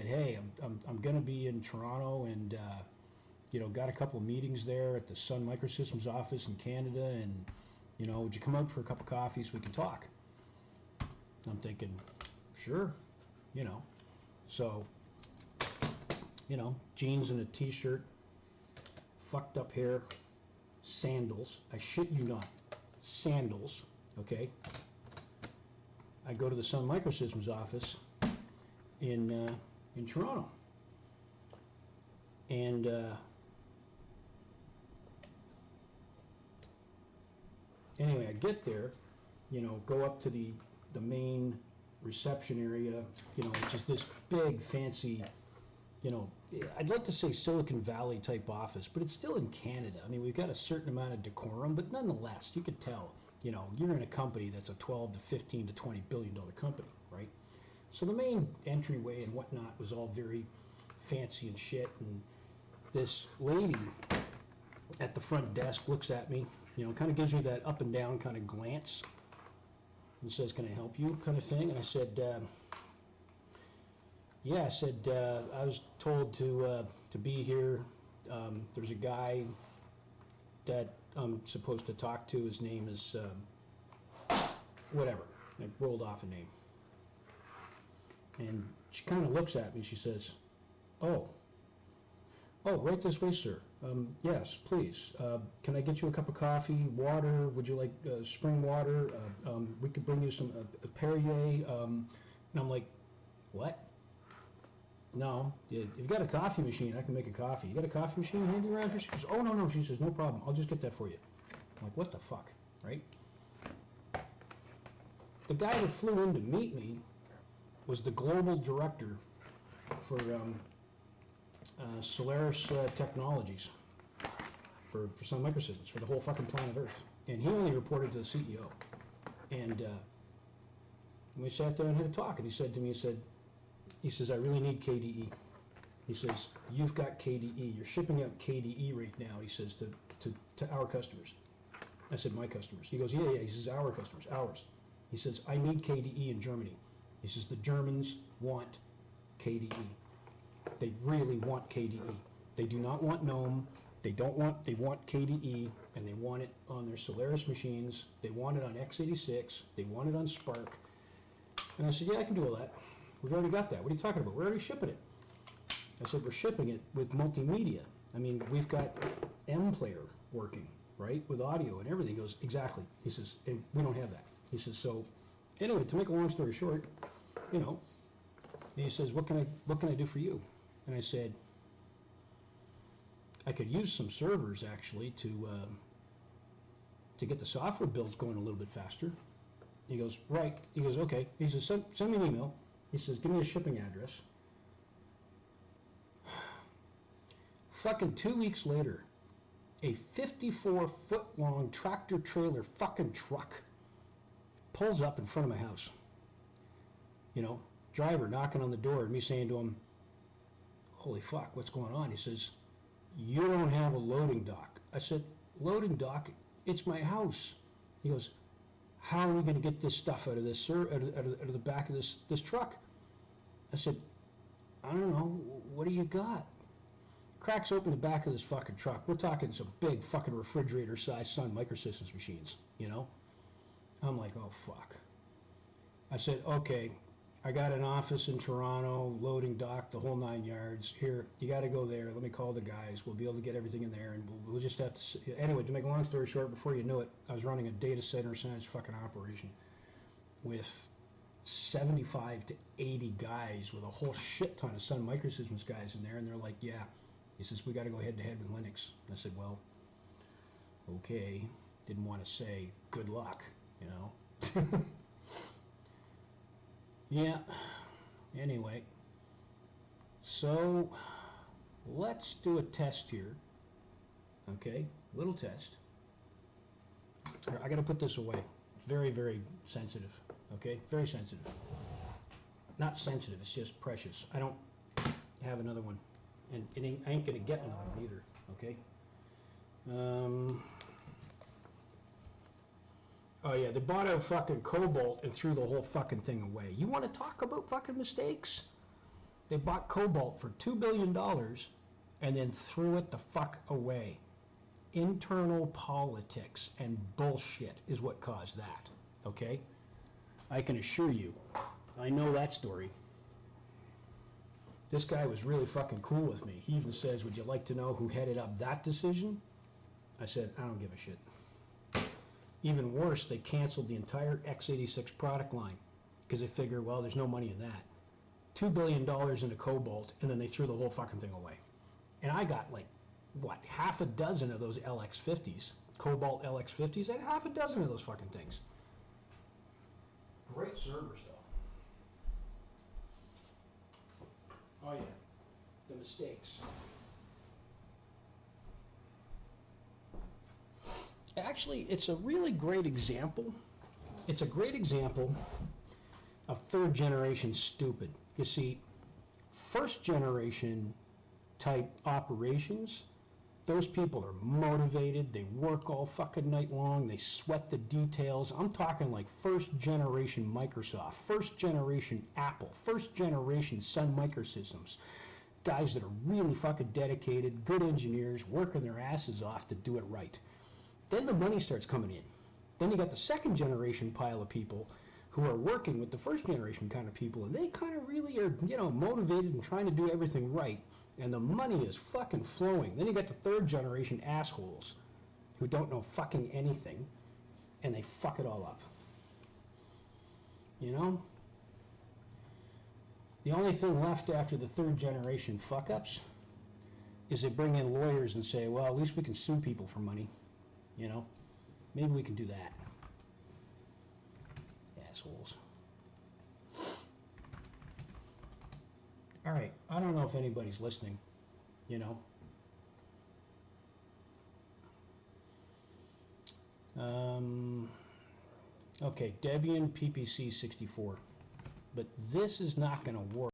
hey, I'm going to be in Toronto and, got a couple of meetings there at the Sun Microsystems office in Canada, and, would you come out for a cup of coffee so we can talk? I'm thinking, sure, So, jeans and a t-shirt, fucked up hair, sandals. I shit you not, sandals, okay? I go to the Sun Microsystems office in Toronto. And anyway, I get there, go up to the main reception area, which is this big, fancy, I'd like to say Silicon Valley type office, but it's still in Canada. I mean, we've got a certain amount of decorum, but nonetheless, you could tell, you're in a company that's a 12 to 15 to $20 billion company, right? So the main entryway and whatnot was all very fancy and shit, and this lady at the front desk looks at me, kind of gives me that up and down kind of glance and says, "Can I help you?" kind of thing. And I said, yeah, I said, I was told to be here. There's a guy that I'm supposed to talk to. His name is whatever. I rolled off a name. And she kind of looks at me. She says, oh, right this way, sir. Yes, please. Can I get you a cup of coffee, water? Would you like spring water? We could bring you some a Perrier. And I'm like, what? No, you've got a coffee machine. I can make a coffee. You got a coffee machine handy around here? She goes, oh, no. She says, no problem. I'll just get that for you. I'm like, what the fuck, right? The guy that flew in to meet me was the global director for Solaris Technologies for Sun Microsystems, for the whole fucking planet Earth. And he only reported to the CEO. And we sat down and had a talk, and he said to me, he says, I really need KDE. He says, you've got KDE. You're shipping out KDE right now, he says, to our customers. I said, my customers. He goes, yeah. He says, our customers, ours. He says, I need KDE in Germany. He says, the Germans want KDE. They really want KDE. They do not want GNOME. They want KDE, and they want it on their Solaris machines. They want it on x86. They want it on Spark. And I said, yeah, I can do all that. We've already got that. What are you talking about? We're already shipping it. I said, we're shipping it with multimedia. I mean, we've got M-Player working, right, with audio and everything. He goes, exactly. He says, and we don't have that. He says, so anyway, to make a long story short, and he says, what can I do for you? And I said, I could use some servers actually to get the software builds going a little bit faster. He goes, right. He goes, okay. He says, send me an email. He says, give me a shipping address. Fucking 2 weeks later, a 54-foot-long tractor-trailer fucking truck pulls up in front of my house. Driver knocking on the door, and me saying to him, holy fuck, what's going on? He says, you don't have a loading dock. I said, loading dock? It's my house. He goes, how are we going to get this stuff out of this, out of the back of this truck? I said, I don't know. What do you got? Cracks open the back of this fucking truck. We're talking some big fucking refrigerator-sized Sun Microsystems machines, I'm like, oh, fuck. I said, okay, I got an office in Toronto, loading dock, the whole 9 yards. Here, you got to go there. Let me call the guys. We'll be able to get everything in there, and we'll just have to... Anyway, to make a long story short, before you knew it, I was running a data center-sized fucking operation with 75 to 80 guys with a whole shit ton of Sun Microsystems guys in there, and they're like, yeah. He says, we got to go head-to-head with Linux. And I said, well, okay. Didn't want to say good luck, Yeah. Anyway, so let's do a test here. Okay, little test. I got to put this away. Very, very sensitive. Okay, very sensitive. Not sensitive. It's just precious. I don't have another one, and I ain't gonna get another one either. Okay. Oh yeah, they bought out fucking Cobalt and threw the whole fucking thing away. You want to talk about fucking mistakes? They bought Cobalt for $2 billion and then threw it the fuck away. Internal politics and bullshit is what caused that, okay? I can assure you, I know that story. This guy was really fucking cool with me. He even says, would you like to know who headed up that decision? I said, I don't give a shit. Even worse, they canceled the entire x86 product line because they figure, well, there's no money in that. $2 billion in a Cobalt, and then they threw the whole fucking thing away. And I got like, what, half a dozen of those LX50s, Cobalt LX50s. I had half a dozen of those fucking things. Great servers, though. Oh, yeah. The mistakes. Actually, it's a really great example. It's a great example of third generation stupid. You see, first generation type operations, those people are motivated, they work all fucking night long, they sweat the details. I'm talking like first generation Microsoft, first generation Apple, first generation Sun Microsystems. Guys that are really fucking dedicated, good engineers, working their asses off to do it right. Then the money starts coming in. Then you got the second generation pile of people who are working with the first generation kind of people, and they kind of really are, motivated and trying to do everything right. And the money is fucking flowing. Then you got the third generation assholes who don't know fucking anything, and they fuck it all up. You know? The only thing left after the third generation fuck-ups is they bring in lawyers and say, well, at least we can sue people for money. Maybe we can do that. Assholes. All right, I don't know if anybody's listening, Okay, Debian PPC 64. But this is not going to work.